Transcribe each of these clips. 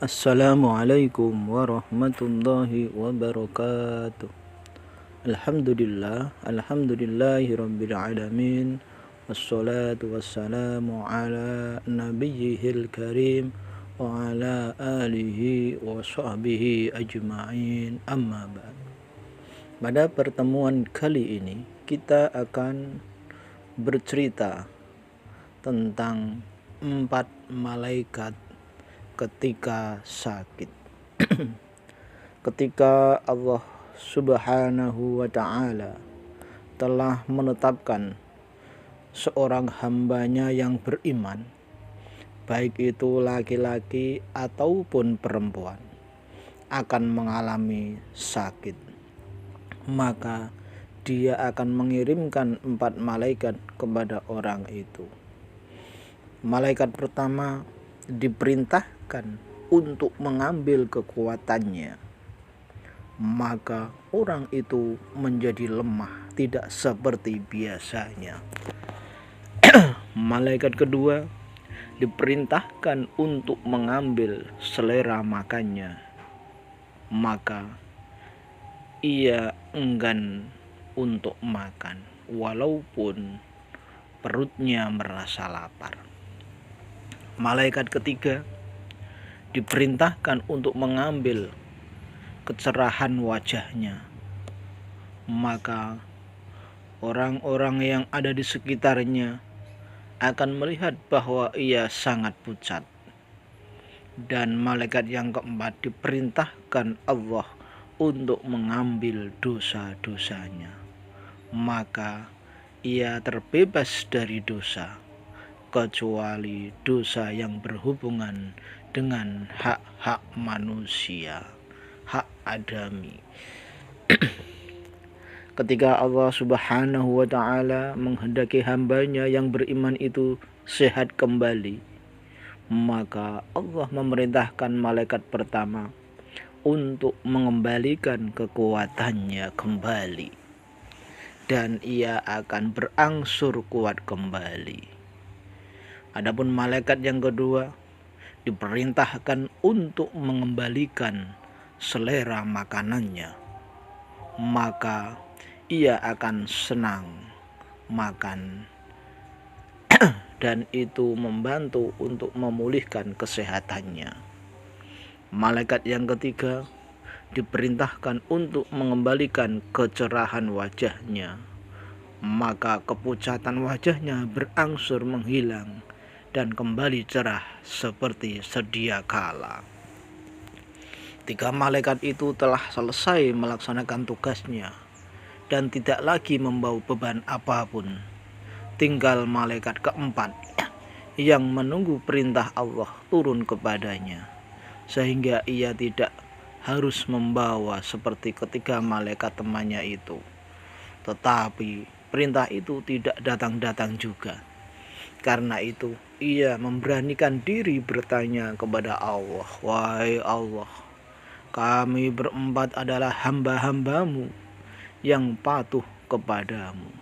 Assalamualaikum warahmatullahi wabarakatuh. Alhamdulillahi rabbil alamin. Wassalatu wassalamu ala nabiyyihil karim wa ala alihi wa sahbihi ajma'in, amma ba'd. Pada pertemuan kali ini kita akan bercerita tentang 4 malaikat ketika sakit. Ketika Allah Subhanahu wa ta'ala telah menetapkan seorang hambanya yang beriman, baik itu laki-laki ataupun perempuan, akan mengalami sakit, maka dia akan mengirimkan 4 malaikat kepada orang itu. Malaikat pertama diperintahkan untuk mengambil kekuatannya, maka orang itu menjadi lemah, tidak seperti biasanya. Malaikat kedua diperintahkan untuk mengambil selera makannya, maka ia enggan untuk makan walaupun perutnya merasa lapar. Malaikat ketiga diperintahkan untuk mengambil kecerahan wajahnya, maka orang-orang yang ada di sekitarnya akan melihat bahwa ia sangat pucat. Dan malaikat yang keempat diperintahkan Allah untuk mengambil dosa-dosanya, maka ia terbebas dari dosa, kecuali dosa yang berhubungan dengan hak-hak manusia, hak adami. Ketika Allah Subhanahu wa ta'ala menghendaki hambanya yang beriman itu sehat kembali, maka Allah memerintahkan malaikat pertama untuk mengembalikan kekuatannya kembali, dan ia akan berangsur kuat kembali. Adapun malaikat yang kedua diperintahkan untuk mengembalikan selera makanannya, maka ia akan senang makan dan itu membantu untuk memulihkan kesehatannya. Malaikat yang ketiga diperintahkan untuk mengembalikan kecerahan wajahnya, maka kepucatan wajahnya berangsur menghilang dan kembali cerah seperti sedia kala. 3 malaikat itu telah selesai melaksanakan tugasnya dan tidak lagi membawa beban apapun. Tinggal malaikat keempat yang menunggu perintah Allah turun kepadanya, sehingga ia tidak harus membawa seperti ketiga malaikat temannya itu. Tetapi perintah itu tidak datang-datang juga. Karena itu ia memberanikan diri bertanya kepada Allah, "Wahai Allah, kami berempat adalah hamba-hambamu yang patuh kepadamu.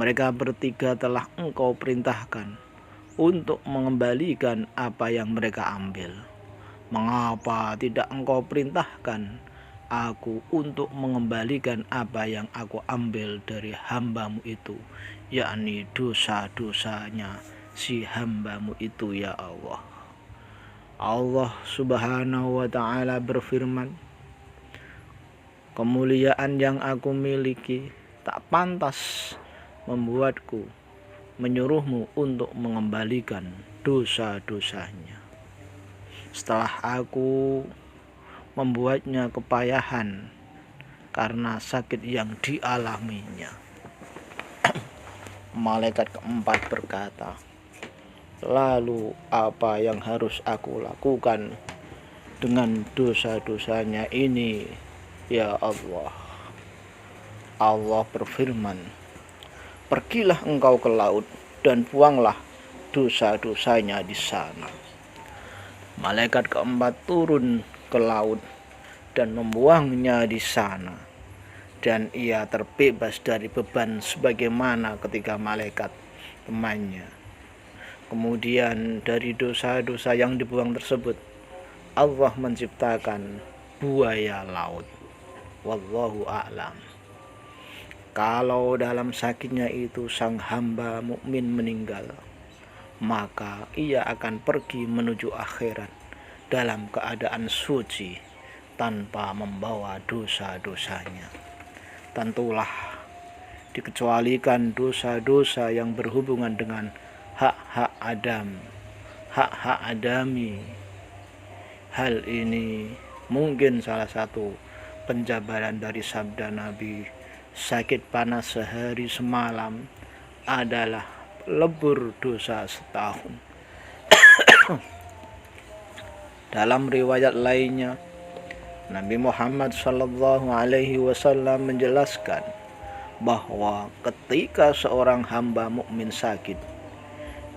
Mereka bertiga telah Engkau perintahkan untuk mengembalikan apa yang mereka ambil. Mengapa tidak Engkau perintahkan aku untuk mengembalikan apa yang aku ambil dari hambamu itu, yakni dosa-dosanya si hambamu itu, ya Allah." Allah Subhanahu wa ta'ala berfirman, "Kemuliaan yang aku miliki tak pantas membuatku menyuruhmu untuk mengembalikan dosa-dosanya. Setelah aku membuatnya kepayahan karena sakit yang dialaminya." Malaikat keempat berkata, "Lalu apa yang harus aku lakukan dengan dosa-dosanya ini, ya Allah?" Allah berfirman, "Pergilah engkau ke laut dan buanglah dosa-dosanya di sana." Malaikat keempat turun ke laut dan membuangnya di sana, dan ia terbebas dari beban sebagaimana ketika malaikat temannya. Kemudian dari dosa-dosa yang dibuang tersebut, Allah menciptakan buaya laut. Wallahu a'lam. Kalau dalam sakitnya itu sang hamba mukmin meninggal, maka ia akan pergi menuju akhirat dalam keadaan suci tanpa membawa dosa-dosanya. Tentulah dikecualikan dosa-dosa yang berhubungan dengan hak-hak hak-hak adami. Hal ini mungkin salah satu penjabaran dari sabda Nabi, sakit panas sehari semalam adalah lebur dosa setahun. Dalam riwayat lainnya, Nabi Muhammad SAW menjelaskan bahwa ketika seorang hamba mukmin sakit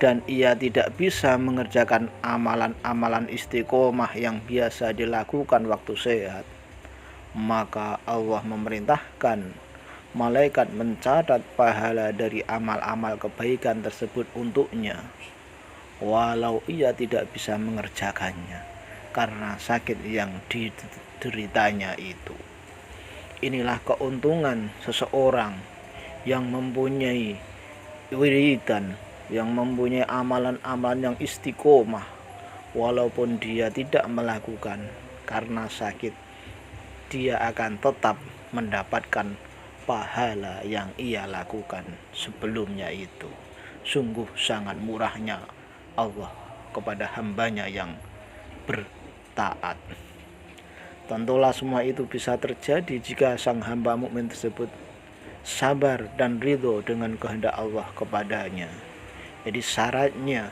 dan ia tidak bisa mengerjakan amalan-amalan istiqomah yang biasa dilakukan waktu sehat, maka Allah memerintahkan malaikat mencatat pahala dari amal-amal kebaikan tersebut untuknya, walau ia tidak bisa mengerjakannya karena sakit yang dideritanya itu. Inilah keuntungan seseorang yang mempunyai wiridan, yang mempunyai amalan-amalan yang istiqomah, walaupun dia tidak melakukan karena sakit, dia akan tetap mendapatkan pahala yang ia lakukan sebelumnya itu. Sungguh sangat murahnya Allah kepada hambanya yang bertaat. Tentulah semua itu bisa terjadi jika sang hamba mukmin tersebut sabar dan ridho dengan kehendak Allah kepadanya. Jadi syaratnya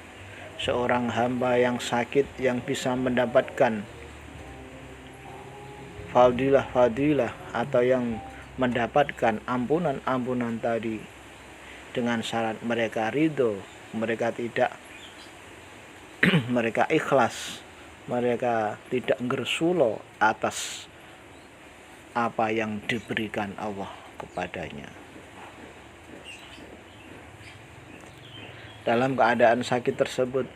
seorang hamba yang sakit yang bisa mendapatkan fadilah atau yang mendapatkan ampunan tadi dengan syarat mereka ridho, mereka tidak mereka ikhlas, mereka tidak gersulo atas apa yang diberikan Allah kepadanya. Dalam keadaan sakit tersebut,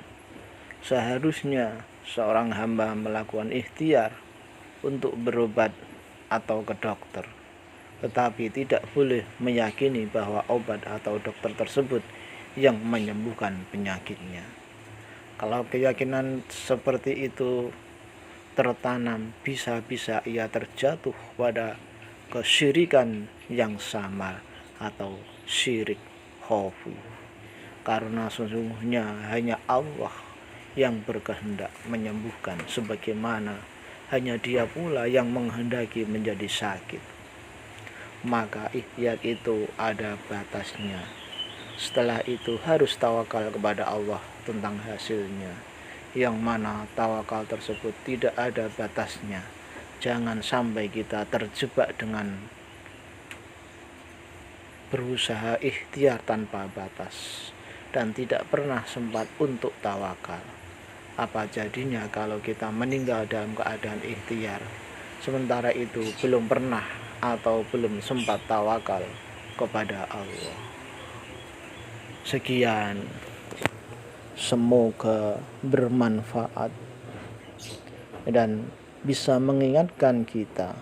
seharusnya seorang hamba melakukan ikhtiar untuk berobat atau ke dokter, tetapi tidak boleh meyakini bahwa obat atau dokter tersebut yang menyembuhkan penyakitnya. Kalau keyakinan seperti itu tertanam, bisa-bisa ia terjatuh pada kesyirikan yang samar atau syirik khafi. Karena sesungguhnya hanya Allah yang berkehendak menyembuhkan, sebagaimana hanya Dia pula yang menghendaki menjadi sakit. Maka ikhtiar itu ada batasnya. Setelah itu harus tawakal kepada Allah tentang hasilnya, yang mana tawakal tersebut tidak ada batasnya. Jangan sampai kita terjebak dengan berusaha ikhtiar tanpa batas dan tidak pernah sempat untuk tawakal. Apa jadinya kalau kita meninggal dalam keadaan ikhtiar, sementara itu belum pernah atau belum sempat tawakal kepada Allah. Sekian, semoga bermanfaat dan bisa mengingatkan kita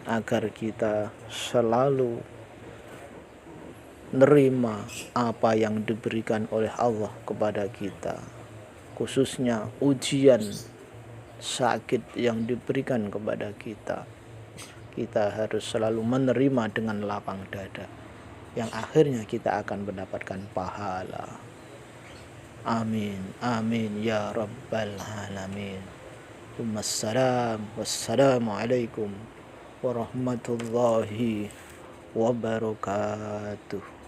agar kita selalu menerima apa yang diberikan oleh Allah kepada kita, khususnya ujian sakit yang diberikan kepada kita. Kita harus selalu menerima dengan lapang dada, yang akhirnya kita akan mendapatkan pahala. Amin, amin ya rabbal alamin. Wassalamualaikum warahmatullahi wabarakatuh.